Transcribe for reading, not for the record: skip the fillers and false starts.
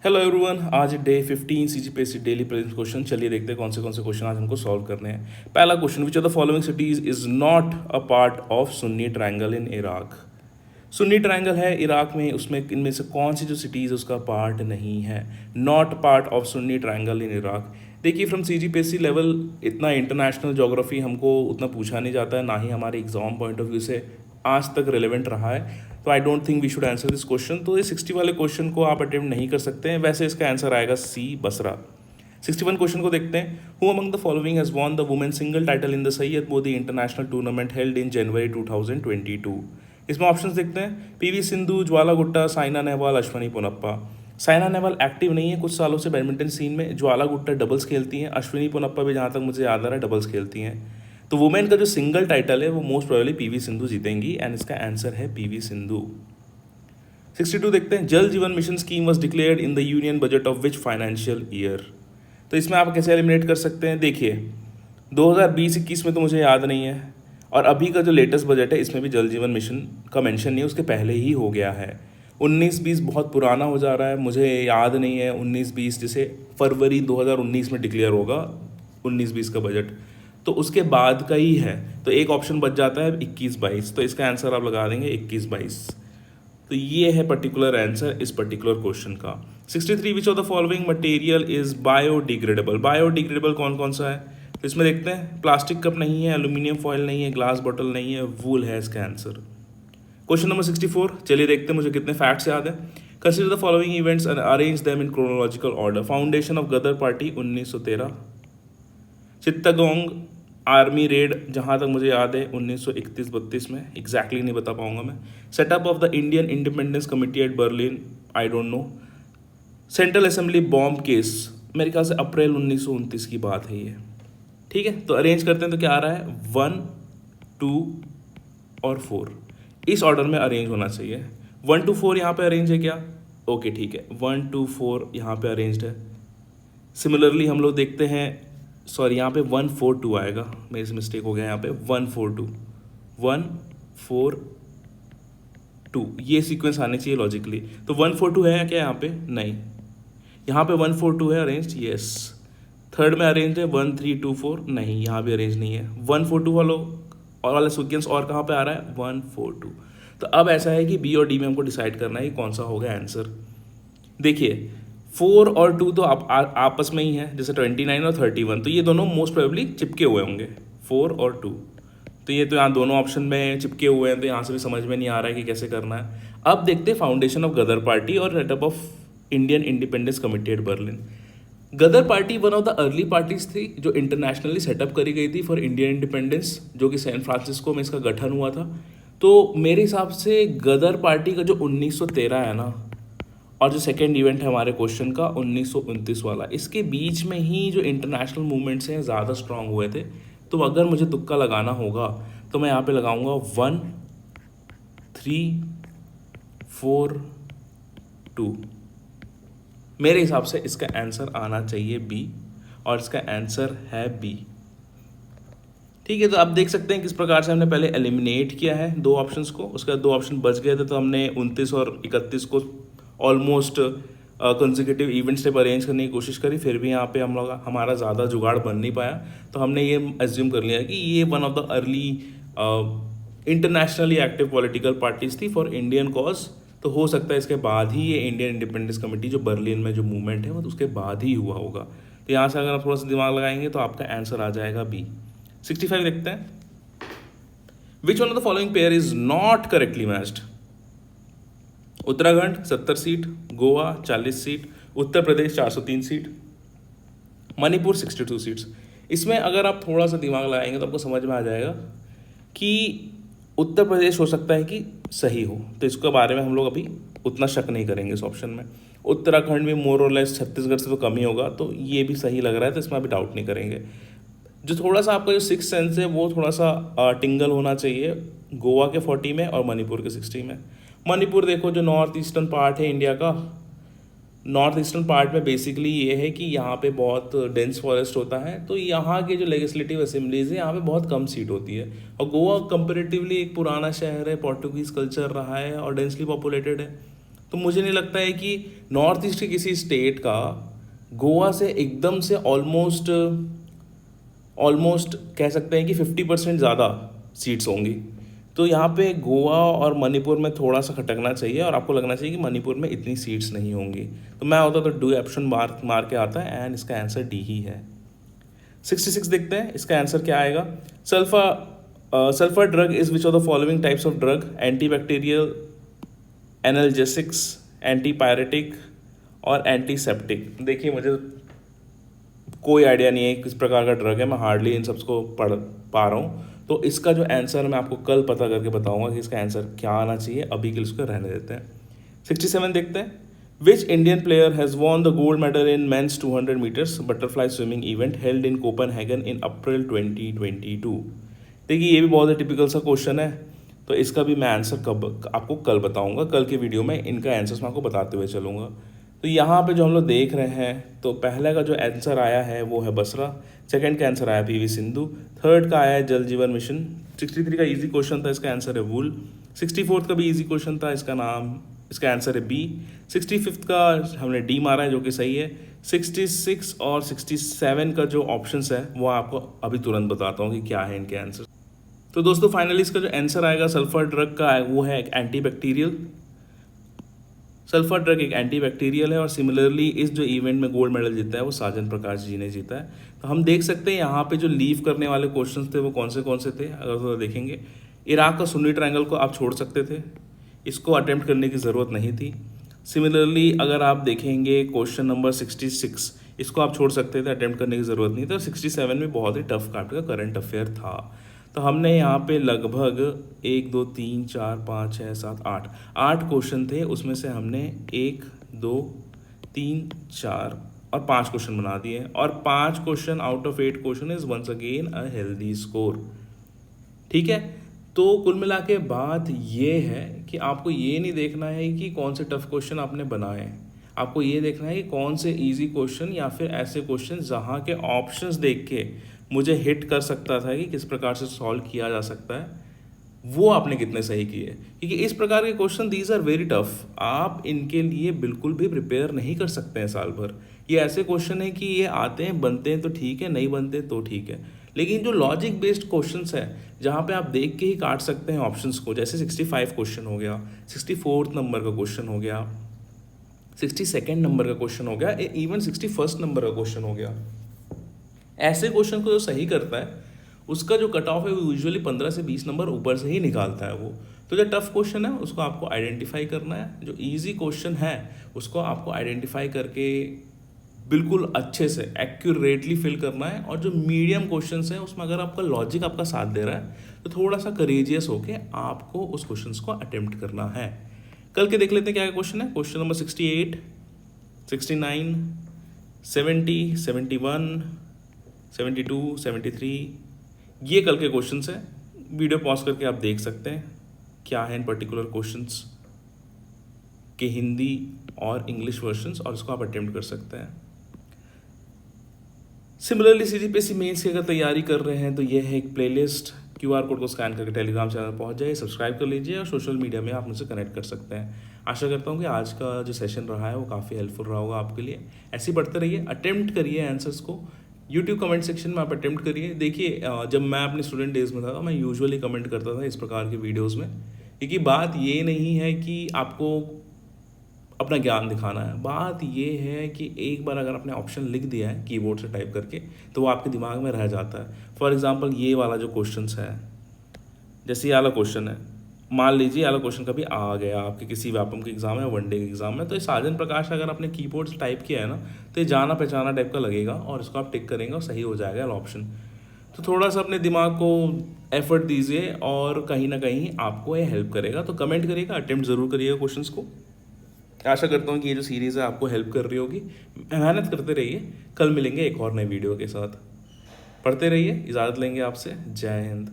Hello everyone, आज day 15 CGPSC daily prelims question. चलिए देखते हैं कौन से क्वेश्चन आज हमको सॉल्व करने हैं। पहला question, which of the following cities is not a part of Sunni triangle in Iraq. Sunni triangle है इराक में, उसमें इनमें से कौन सी जो सिटीज़ उसका पार्ट नहीं है, not part of Sunni triangle in Iraq. देखिए फ्रॉम सीजीपीएससी लेवल इतना इंटरनेशनल ज्योग्राफी हमको उतना पूछा नहीं जाता है, ना ही हमारे एग्जाम पॉइंट ऑफ व्यू से आज तक रिलेवेंट रहा है। तो I don't think we should answer this question. तो ये 60 वाले क्वेश्चन को आप अटेम्प्ट नहीं कर सकते हैं। वैसे इसका आंसर आएगा सी, बसरा। 61 क्वेश्चन को देखते हैं। Who among the following has won the women single title in the Syed Modi International tournament held in January 2022। इसमें ऑप्शंस देखते हैं। पीवी सिंधु, ज्वाला गुट्टा, साइना नेहवाल, अश्विनी पोनप्पा। साइना नेहवाल एक्टिव नहीं है कुछ सालों से बैडमिंटन सीन में। ज्वाला गुट्टा डबल्स खेलती हैं, अश्विनी पोनप्पा भी जहाँ तक मुझे याद आ रहा है डबल्स खेलती हैं। तो वुमेन का जो सिंगल टाइटल है वो मोस्ट प्रोबेबली पीवी सिंधु जीतेंगी एंड इसका आंसर है पीवी सिंधु। 62 देखते हैं। Jal Jeevan Mission scheme was declared in the union budget of which financial year. तो इसमें आप कैसे एलिमिनेट कर सकते हैं। देखिए 2020-21 में तो मुझे याद नहीं है, और अभी का जो लेटेस्ट बजट है इसमें भी जल जीवन मिशन का मेंशन नहीं है, उसके पहले ही हो गया है। 19-20 बहुत पुराना हो जा रहा है, मुझे याद नहीं है। 19-20 जैसे फरवरी 2019 में डिक्लेयर होगा 19-20 का बजट, तो उसके बाद का ही है। तो एक ऑप्शन बच जाता है 21-22, तो इसका आंसर आप लगा देंगे 21-22। तो ये है पर्टिकुलर आंसर इस पर्टिकुलर क्वेश्चन का। 63 which of the following material is biodegradable. Biodegradable कौन कौन सा है, तो इसमें देखते हैं। प्लास्टिक कप नहीं है, एल्यूमिनियम फॉयल नहीं है, ग्लास बॉटल नहीं है, वूल है इसका आंसर। क्वेश्चन नंबर 64, चलिए देखते हैं मुझे कितने फैक्ट्स याद है। Consider the following events and arrange them in chronological order. Foundation of Ghadar Party 1913। Chittagong army raid जहाँ तक मुझे याद है 1931-32 में, एग्जैक्टली नहीं बता पाऊंगा मैं। Setup of the Indian independence committee at Berlin, I don't know. Central assembly bomb case, मेरे ख्याल से अप्रैल 1929 की बात है ये। ठीक है, तो अरेंज करते हैं। तो क्या आ रहा है 1, 2 और 4, इस ऑर्डर में अरेंज होना चाहिए। 1 to 4 यहाँ पे अरेंज है क्या, ओके ठीक है, 1 to 4 यहाँ पे अरेंज्ड है। सिमिलरली हम लोग देखते हैं, सॉरी यहाँ पे 1, 4, 2 आएगा, मेरे से मिस्टेक हो गया यहाँ पे। 1, 4, 2, 1, 4, 2 ये सीक्वेंस आने चाहिए लॉजिकली। तो 1, 4, 2 है क्या यहाँ पे, नहीं। यहाँ पे 1, 4, 2 है अरेंज्ड, यस। थर्ड में अरेंज है 1, 3, 2, 4, नहीं यहाँ भी अरेंज नहीं है। 1, 4, 2 वाला सीक्वेंस और कहाँ पे आ रहा है 1, 4, 2। तो अब ऐसा है कि बी और डी में हमको डिसाइड करना है कि कौन सा होगा आंसर। देखिए 4 और 2 तो आपस में ही है, जैसे 29 और 31, तो ये दोनों मोस्ट प्रोबेबली चिपके हुए होंगे 4 और 2। तो ये तो यहाँ दोनों ऑप्शन में चिपके हुए हैं, तो यहाँ से भी समझ में नहीं आ रहा है कि कैसे करना है। अब देखते हैं फाउंडेशन ऑफ गदर पार्टी और setup of Indian independence committee at Berlin. Ghadar party one of the early parties थी जो इंटरनेशनली सेटअप करी गई थी फॉर इंडियन इंडिपेंडेंस, जो कि सैन फ्रांसिस्को में इसका गठन हुआ था। तो मेरे हिसाब से गदर पार्टी का जो 1913 है ना, और जो सेकेंड इवेंट है हमारे क्वेश्चन का 1929 वाला, इसके बीच में ही जो इंटरनेशनल मूवमेंट्स हैं ज़्यादा स्ट्रांग हुए थे। तो अगर मुझे तुक्का लगाना होगा तो मैं यहाँ पे लगाऊंगा 1, 3, 4, 2। मेरे हिसाब से इसका आंसर आना चाहिए बी, और इसका आंसर है बी। ठीक है, तो आप देख सकते हैं किस प्रकार से हमने पहले एलिमिनेट किया है दो ऑप्शंस को, उसके बाद दो ऑप्शन बच गए थे, तो हमने 29 और 31 को ऑलमोस्ट कंसेक्यूटिव इवेंट्स पे अरेंज करने की कोशिश करी। फिर भी यहाँ पे हम लोग हमारा ज़्यादा जुगाड़ बन नहीं पाया, तो हमने ये एज्यूम कर लिया कि ये one of the early internationally active political parties थी फॉर इंडियन कॉज। तो हो सकता है इसके बाद ही ये इंडियन इंडिपेंडेंस कमेटी जो बर्लिन में जो मूवमेंट है वो उसके बाद ही हुआ होगा। तो यहाँ से अगर आप थोड़ा सा दिमाग लगाएंगे तो आपका आंसर आ जाएगा बी। 65 देखते हैं। Which one of the following pair is not correctly matched. Uttarakhand 70 seat, Goa 40 seat, Uttar Pradesh 403 seat, Manipur 62 seats. इसमें अगर आप थोड़ा सा दिमाग लगाएंगे तो आपको समझ में आ जाएगा कि उत्तर प्रदेश हो सकता है कि सही हो, तो इसके बारे में हम लोग अभी उतना शक नहीं करेंगे इस ऑप्शन में। उत्तराखंड भी मोर और लेस छत्तीसगढ़ से तो कम ही होगा, तो ये भी सही लग रहा है, तो इसमें अभी डाउट नहीं करेंगे। जो थोड़ा सा आपका जो 6 सेंस है वो थोड़ा सा टिंगल होना चाहिए गोवा के 40 में और मणिपुर के 60 में। मणिपुर देखो जो नॉर्थ ईस्टर्न पार्ट है इंडिया का, नॉर्थ ईस्टर्न पार्ट में बेसिकली ये है कि यहाँ पे बहुत डेंस फॉरेस्ट होता है, तो यहाँ के जो लेजिस्लेटिव असेंबलीज है यहाँ पे बहुत कम सीट होती है। और गोवा कंपेरेटिवली एक पुराना शहर है, पोर्टुगीज कल्चर रहा है और डेंसली पॉपुलेटेड है, तो मुझे नहीं लगता है कि नॉर्थ ईस्ट के किसी स्टेट का गोवा से एकदम से ऑलमोस्ट ऑलमोस्ट कह सकते हैं कि 50% ज़्यादा सीट्स होंगी। तो यहाँ पे गोवा और मणिपुर में थोड़ा सा खटकना चाहिए और आपको लगना चाहिए कि मणिपुर में इतनी सीट्स नहीं होंगी। तो मैं होता तो डी ऑप्शन मार के आता है एंड इसका आंसर डी ही है। 66 देखते हैं, इसका आंसर क्या आएगा। Sulphur drug is which of the following types of drug, antibacterial, analgesics, antipyretic और एंटीसेप्टिक। देखिए मुझे कोई आइडिया नहीं है किस प्रकार का ड्रग है, मैं हार्डली इन सबको पढ़ पा रहा हूँ। तो इसका जो आंसर मैं आपको कल पता करके बताऊंगा कि इसका आंसर क्या आना चाहिए, अभी के लिए इसको रहने देते हैं। 67 देखते हैं, which Indian player has won the gold medal in men's 200 metres butterfly swimming event held in Copenhagen in April 2022। देखिए ये भी बहुत ही टिपिकल सा क्वेश्चन है, तो इसका भी मैं आंसर कब आपको कल बताऊंगा। कल के वीडियो में इनका आंसर मैं आपको बताते हुए चलूँगा। तो यहाँ पे जो हम लोग देख रहे हैं, तो पहले का जो आंसर आया है वो है बसरा, सेकंड का आंसर आया पीवी सिंधु, थर्ड का आया है जल जीवन मिशन। 63 का इजी क्वेश्चन था, इसका आंसर है वुल। 64 का भी इजी क्वेश्चन था, इसका आंसर है बी। 65 का हमने डी मारा है जो कि सही है। 66 और 67 का जो ऑप्शंस है वो आपको अभी तुरंत बताता हूँ कि क्या है इनके आंसर। तो दोस्तों फाइनली इसका जो आंसर आएगा सल्फर ड्रग का वो है एक एंटीबैक्टीरियल। सल्फर ड्रग एक एंटीबैक्टीरियल है और सिमिलरली इस जो इवेंट में गोल्ड मेडल जीता है वो साजन प्रकाश जी ने जीता है। तो हम देख सकते हैं यहाँ पे जो लीव करने वाले क्वेश्चंस थे वो कौन से थे, अगर थोड़ा देखेंगे। इराक का सुन्नी ट्रायंगल को आप छोड़ सकते थे, इसको अटेम्प्ट करने की ज़रूरत नहीं थी। सिमिलरली अगर आप देखेंगे क्वेश्चन नंबर 66, इसको आप छोड़ सकते थे, अटेम्प्ट करने की ज़रूरत नहीं था। 67 में बहुत ही टफ काट का करंट अफेयर था। तो हमने यहाँ पे लगभग 1 2 3 4 5 6 7 8 क्वेश्चन थे, उसमें से हमने 1 2 3 4 और 5 क्वेश्चन बना दिए और 5 question out of 8 question is once again a healthy score. ठीक है, तो कुल मिला के बात ये है कि आपको ये नहीं देखना है कि कौन से टफ क्वेश्चन आपने बनाए, आपको ये देखना है कि कौन से इजी क्वेश्चन या फिर ऐसे क्वेश्चन जहाँ के ऑप्शंस देख के मुझे हिट कर सकता था कि किस प्रकार से सॉल्व किया जा सकता है, वो आपने कितने सही किए। क्योंकि इस प्रकार के question these are very tough, आप इनके लिए बिल्कुल भी प्रिपेयर नहीं कर सकते हैं साल भर। ये ऐसे क्वेश्चन है कि ये आते हैं, बनते हैं तो ठीक है, नहीं बनते तो ठीक है, लेकिन जो लॉजिक बेस्ड क्वेश्चंस है जहाँ पे आप देख के ही काट सकते हैं ऑप्शंस को, जैसे 65 क्वेश्चन हो गया, 64 नंबर का क्वेश्चन हो गया, 62 नंबर का क्वेश्चन हो गया, इवन 61 नंबर का क्वेश्चन हो गया। ऐसे क्वेश्चन को जो सही करता है उसका जो कट ऑफ है वो यूजुअली 15 से 20 नंबर ऊपर से ही निकालता है वो। तो जो टफ क्वेश्चन है उसको आपको आइडेंटिफाई करना है, जो इजी क्वेश्चन है उसको आपको आइडेंटिफाई करके बिल्कुल अच्छे से एक्यूरेटली फिल करना है, और जो मीडियम क्वेश्चंस हैं उसमें अगर आपका लॉजिक आपका साथ दे रहा है तो थोड़ा सा करेजियस होके आपको उस क्वेश्चंस को अटेम्प्ट करना है। कल के देख लेते हैं क्या क्वेश्चन है। क्वेश्चन नंबर 68, 69, 70, 71, 72, 73, ये कल के क्वेश्चंस हैं। वीडियो पॉज करके आप देख सकते हैं क्या है इन पर्टिकुलर क्वेश्चंस के हिंदी और इंग्लिश वर्जन्स, और इसको आप अटेम्प्ट कर सकते हैं। सिमिलरली सीजीपीएससी मेंस की अगर तैयारी कर रहे हैं तो ये है एक प्लेलिस्ट, क्यूआर कोड को स्कैन करके टेलीग्राम चैनल पहुंच जाइए, सब्सक्राइब कर लीजिए और सोशल मीडिया में आप मुझसे कनेक्ट कर सकते हैं। आशा करता हूँ कि आज का जो सेशन रहा है वो काफ़ी हेल्पफुल रहा होगा आपके लिए। ऐसे ही पढ़ते रहिए, अटेम्प्ट करिए आंसर्स को, यूट्यूब कमेंट सेक्शन में आप अटेम्प्ट करिए। देखिए जब मैं अपने स्टूडेंट डेज में था तो मैं यूजुअली कमेंट करता था इस प्रकार की वीडियोज़ में, क्योंकि बात ये नहीं है कि आपको अपना ज्ञान दिखाना है, बात ये है कि एक बार अगर आपने ऑप्शन लिख दिया है कीबोर्ड से टाइप करके तो वो आपके दिमाग में रह जाता है। फॉर एग्जांपल ये वाला जो क्वेश्चन है, जैसे ये वाला क्वेश्चन है, मान लीजिए ये वाला क्वेश्चन कभी आ गया आपके किसी व्यापम के एग्जाम में, वनडे के एग्जाम में, तो ये साजन प्रकाश अगर आपने कीबोर्ड से टाइप किया है ना तो ये जाना पहचाना टाइप का लगेगा और इसको आप टिक करेंगे और सही हो जाएगा ऑप्शन। तो थोड़ा सा अपने दिमाग को एफर्ट दीजिए और कहीं ना कहीं आपको ये हेल्प करेगा। तो कमेंट करिएगा, अटेम्प्ट ज़रूर करिएगा क्वेश्चंस को। आशा करता हूँ कि ये जो सीरीज़ है आपको हेल्प कर रही होगी। मेहनत करते रहिए, कल मिलेंगे एक और नए वीडियो के साथ। पढ़ते रहिए, इजाज़त लेंगे आपसे। जय हिंद।